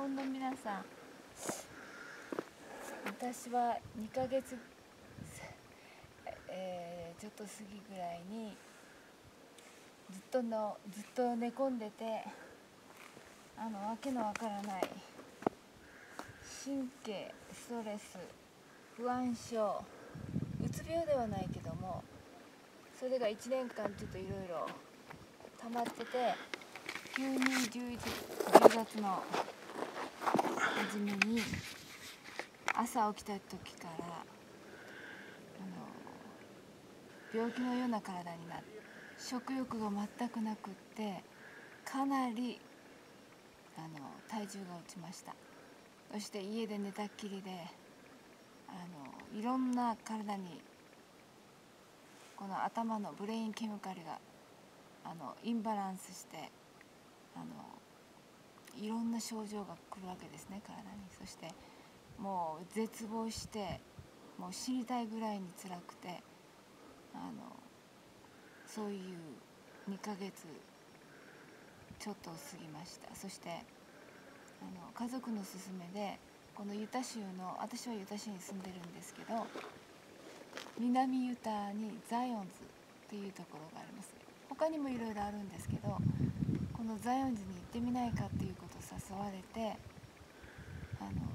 本の皆さん、私は2ヶ月、ちょっと過ぎぐらいにずっと寝込んでて、わけのわからない神経ストレス、不安症、うつ病ではないけども、それが1年間ちょっといろいろ溜まってて、急に10月の初めに朝起きた時から病気のような体になって、食欲が全くなくって、かなり体重が落ちました。そして家で寝たっきりでいろんな体にこの頭のブレインケミカルがインバランスしていろんな症状が来るわけですね、体に。そしてもう絶望して、もう死にたいぐらいに辛くて、そういう2ヶ月ちょっと過ぎました。そして家族の勧めで、このユタ州の、私はユタ州に住んでるんですけど、南ユタにザイオンズっていうところがあります。他にもいろいろあるんですけど、このザイオンズに行ってみないかっていうことを誘われて、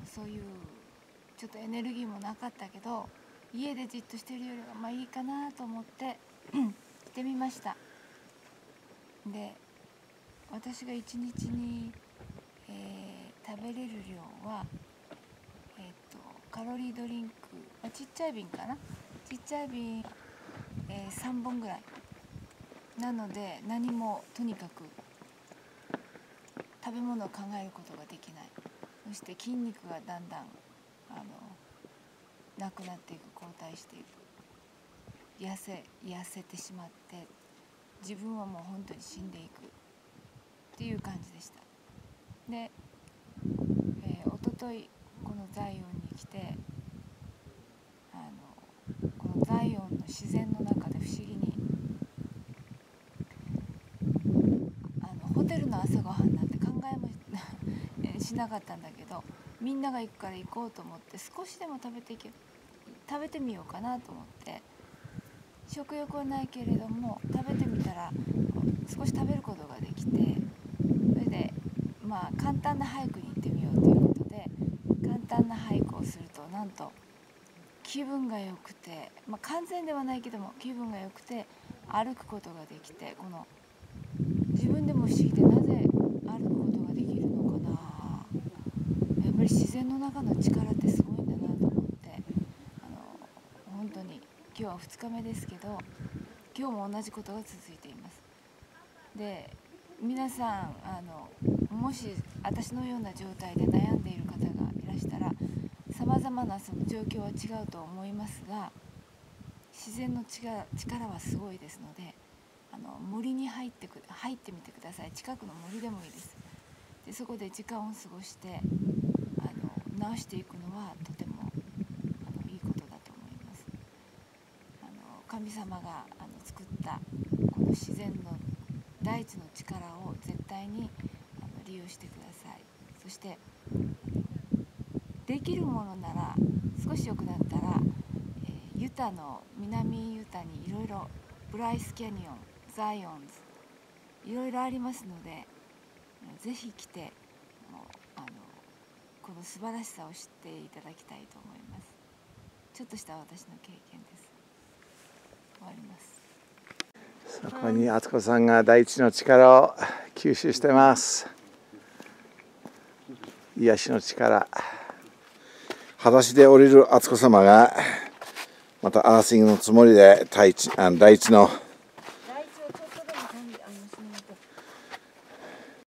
そういうちょっとエネルギーもなかったけど、家でじっとしてるよりはまあいいかなと思って行ってみました。で、私が一日に、食べれる量は、カロリードリンク、ちっちゃい瓶かな、ちっちゃい瓶、3本ぐらいなので、何もとにかく食べ物を考えることができない。そして筋肉がだんだんなくなっていく、後退していく、痩せてしまって、自分はもう本当に死んでいくっていう感じでした。で、おとといこのザイオンに来て、このザイオンの自然の中で不思議にホテルの朝ごはんなんて考えもしなかったんだけど、みんなが行くから行こうと思って、少しでも食べてみようかなと思って、食欲はないけれども食べてみたら少し食べることができて、それでまあ簡単な俳句に行ってみようということで、簡単な俳句をすると、なんと気分が良くて、完全ではないけども気分が良くて歩くことができて、この自分でも不思議で、なぜ歩くことができるのかな。やっぱり自然の中の力ってすごいんだなと思って、本当に今日は2日目ですけど、今日も同じことが続いています。で、皆さんもし私のような状態で悩んでいる方がいらしたら、さまざまなその状況は違うと思いますが、自然の力はすごいですので、森に入ってみてください。近くの森でもいいです。で、そこで時間を過ごして治していくのはとてもいいことだと思います。神様が作ったこの自然の大地の力を絶対に利用してください。そしてできるものなら、少し良くなったら、ユタの南ユタにいろいろブライスキャニオン、ザイオンズいろいろありますので、ぜひ来てこの素晴らしさを知っていただきたいと思います。ちょっとした私の経験です。終わります。そこに敦子さんが大地の力を吸収してます。癒しの力。裸足で降りる敦子様がまたアーシングのつもりで大地の